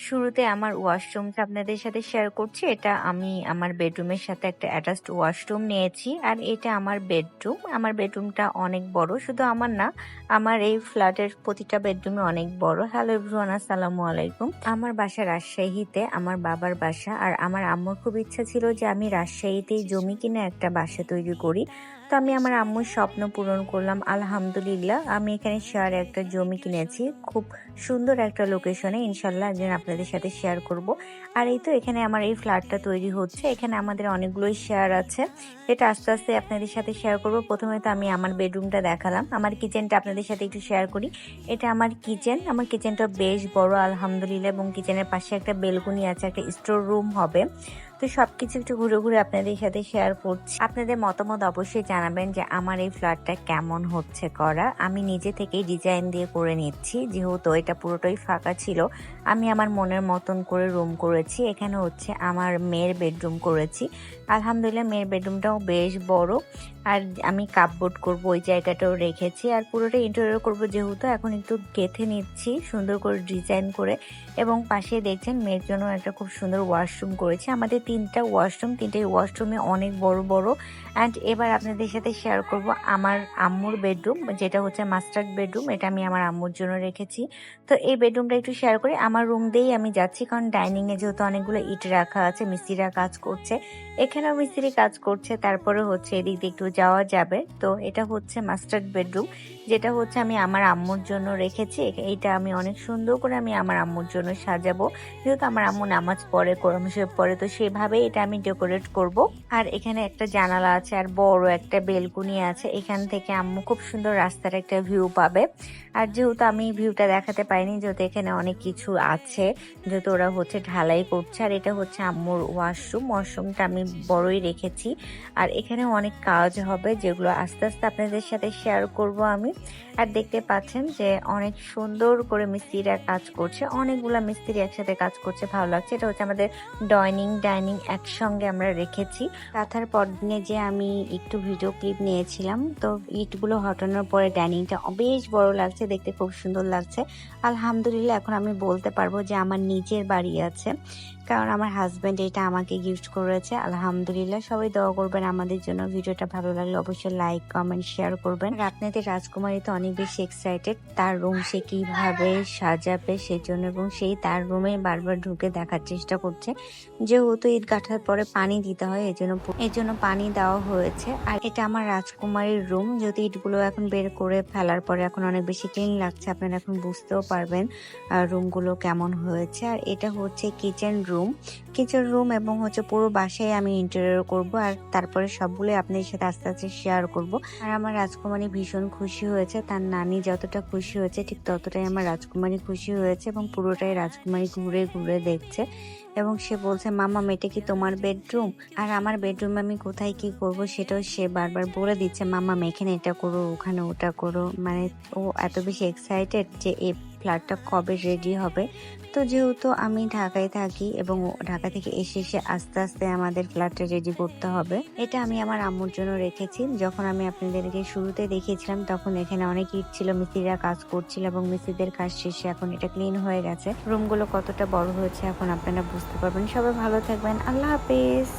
শুরুতে আমার ওয়াশরুমটা আপনাদের সাথে শেয়ার করছি। এটা আমি আমার বেডরুমের সাথে একটা অ্যাটাচড ওয়াশরুম নিয়েছি। আর এটা আমার বেডরুম। আমার বেডরুমটা অনেক বড়। শুধু আমার না, আমার এই ফ্ল্যাটের প্রতিটা বেডরুমে অনেক বড়। হ্যালো এভরিওয়ান, আসসালামু আলাইকুম। আমার বাসা রাজশাহীতে, আমার বাবার বাসা। আর আমার আম্মুর খুব ইচ্ছা ছিল যে আমি রাজশাহীতেই জমি কিনে একটা বাসা তৈরি করি। তো আমি আমার আম্মুর স্বপ্ন পূরণ করলাম আলহামদুলিল্লাহ। আমি এখানে শেয়ারে একটা জমি কিনেছি, খুব সুন্দর একটা লোকেশনে। ইনশাল্লাহ একদিন আপনাদের সাথে শেয়ার করব। আর এই তো এখানে আমার এই ফ্ল্যাটটা তৈরি হচ্ছে। এখানে আমাদের অনেকগুলোই শেয়ার আছে, এটা আস্তে আস্তে আপনাদের সাথে শেয়ার করব। প্রথমে তো আমি আমার বেডরুমটা দেখালাম, আমার কিচেনটা আপনাদের সাথে একটু শেয়ার করি। এটা আমার কিচেন। আমার কিচেনটা বেশ বড় আলহামদুলিল্লাহ, এবং কিচেনের পাশে একটা বেলকনি আছে, একটা স্টোর রুম হবে। তো সবকিছু একটু ঘুরে ঘুরে আপনাদের সাথে শেয়ার করছি। আপনাদের মতামত অবশ্যই জানাবেন যে আমার এই ফ্ল্যাটটা কেমন হচ্ছে করা। আমি নিজে থেকেই ডিজাইন দিয়ে করে নিচ্ছি, যেহেতু এটা পুরোটাই ফাঁকা ছিল। আমি আমার মনের মতন করে রুম করেছি। এখানে হচ্ছে আমার মেয়ের বেডরুম করেছি। আলহামদুলিল্লাহ মেয়ের বেডরুমটাও বেশ বড়। আর আমি কাপবোর্ড করব ওই জায়গাটাও রেখেছি। আর পুরোটা ইন্টেরিয়র করব, যেহেতু এখন একটু গেঁথে নিচ্ছি সুন্দর করে ডিজাইন করে। এবং পাশে দেখছেন মেয়ের জন্য একটা খুব সুন্দর ওয়াশরুম করেছি। আমাদের তিনটাই ওয়াশরুমে অনেক বড় বড়। অ্যান্ড এবার আপনাদের সাথে শেয়ার করব আমার আম্মুর বেডরুম, যেটা হচ্ছে মাস্টার বেডরুম। এটা আমি আমার আম্মুর জন্য রেখেছি। তো এই বেডরুমটা একটু শেয়ার করি। আমার রুম দিয়েই আমি যাচ্ছি, কারণ ডাইনিংয়ে যেহেতু অনেকগুলো ইট রাখা আছে, মিস্ত্রিরা কাজ করছে, এখানেও মিস্ত্রি কাজ করছে, তারপরে হচ্ছে এদিক দিয়ে একটু যাওয়া যাবে। তো এটা হচ্ছে মাস্টার বেডরুম, যেটা হচ্ছে আমি আমার আম্মুর জন্য রেখেছি। এইটা আমি অনেক সুন্দর করে আমি আমার আম্মুর জন্য সাজাবো, যেহেতু আমার আম্মু নামাজ পড়ে, কোরআন শরীফ পড়ে, তো সেভাবেই এটা আমি ডেকোরেট করব। আর এখানে একটা জানালা আছে, আর বড় একটা বেলকুনি আছে। এখান থেকে আম্মু খুব সুন্দর রাস্তার একটা ভিউ পাবে। আর যেহেতু আমি ভিউটা দেখাতে পাইনি, যেহেতু এখানে অনেক কিছু আছে, যেহেতু ওরা হচ্ছে ঢালাই করছে। আর এটা হচ্ছে আম্মুর ওয়াশরুমটা আমি বড়ই রেখেছি। আর এখানে অনেক কাজ হবে, যেগুলো আস্তে আস্তে আপনাদের সাথে শেয়ার করব আমি। আর দেখতে পাচ্ছেন যে অনেক সুন্দর করে মিস্ত্রিরা কাজ করছে, অনেকগুলা মিস্ত্রি একসাথে কাজ করছে, ভালো লাগছে। এটা হচ্ছে আমাদের ডাইনিং একসঙ্গে আমরা রেখেছি। কাঁথার পর দিনে যে আমি একটু ভিডিও ক্লিপ নিয়েছিলাম, তো ইটগুলো হটানোর পরে ডাইনিংটা বেশ বড় লাগছে, দেখতে খুব সুন্দর লাগছে আলহামদুলিল্লাহ। এখন আমি বলতে পারবো যে আমার নিজের বাড়ি আছে, কারণ আমার হাজব্যান্ড এটা আমাকে গিফট করেছে আলহামদুলিল্লাহ। সবাই দোয়া করবেন আমাদের জন্য। ভিডিওটা ভালো লাগলে অবশ্যই লাইক কমেন্ট শেয়ার করবেন। আর আপনাদের রাজকুমারী তো অনেক বেশি এক্সাইটেড, তার রুম সে কিভাবে সাজাবে সেজন্য, এবং সেই তার রুমে বারবার ঢুকে দেখার চেষ্টা করছে। যেহেতু ইট গাঁথার পরে পানি দিতে হয়, এজন্য পানি দেওয়া হয়েছে। আর এটা আমার রাজকুমারীর রুম, যদি ইটগুলো এখন বের করে ফেলার পরে এখন অনেক বেশি ক্লিন লাগছে, আপনারা এখন বুঝতেও পারবেন রুমগুলো কেমন হয়েছে। আর এটা হচ্ছে কিচেন রুম এবং হচ্ছে পুরো বাসায় আমি ইন্টেরিয়র করব। আর তারপরে সবগুলো আপনাদের সাথে আস্তে আস্তে শেয়ার করব। আর আমার রাজকুমারী ভীষণ খুশি হয়েছে, তার নানি যতটা খুশি হয়েছে ঠিক ততটাই আমার রাজকুমারী খুশি হয়েছে, এবং পুরোটাই রাজকুমারী ঘুরে ঘুরে দেখছে। এবং সে বলছে, মামা এটা কি তোমার বেডরুম? আর আমার বেডরুমে আমি কোথায় কি করব সেটাও সে বারবার বলে দিচ্ছে, মামা এখানে এটা করো, ওখানে ওটা করো। মানে ও এত বেশি এক্সাইটেড যে এই ফ্ল্যাটটা কবে রেডি হবে। তো যেহেতু আমি ঢাকায় থাকি, এবং ঢাকা থেকে এসে আস্তে আস্তে আমাদের ফ্ল্যাটটা রেডি করতে হবে। এটা আমি আমার আম্মুর জন্য রেখেছি। যখন আমি আপনাদেরকে শুরুতে দেখিয়েছিলাম, তখন এখানে অনেক ইট ছিল, মিস্ত্রিরা কাজ করছিল, এবং মিস্ত্রিদের কাজ শেষে এখন এটা ক্লিন হয়ে গেছে। রুমগুলো কতটা বড় হয়েছে এখন আপনারা বুঝতে পারবেন। সবাই ভালো থাকবেন, আল্লাহ হাফেজ।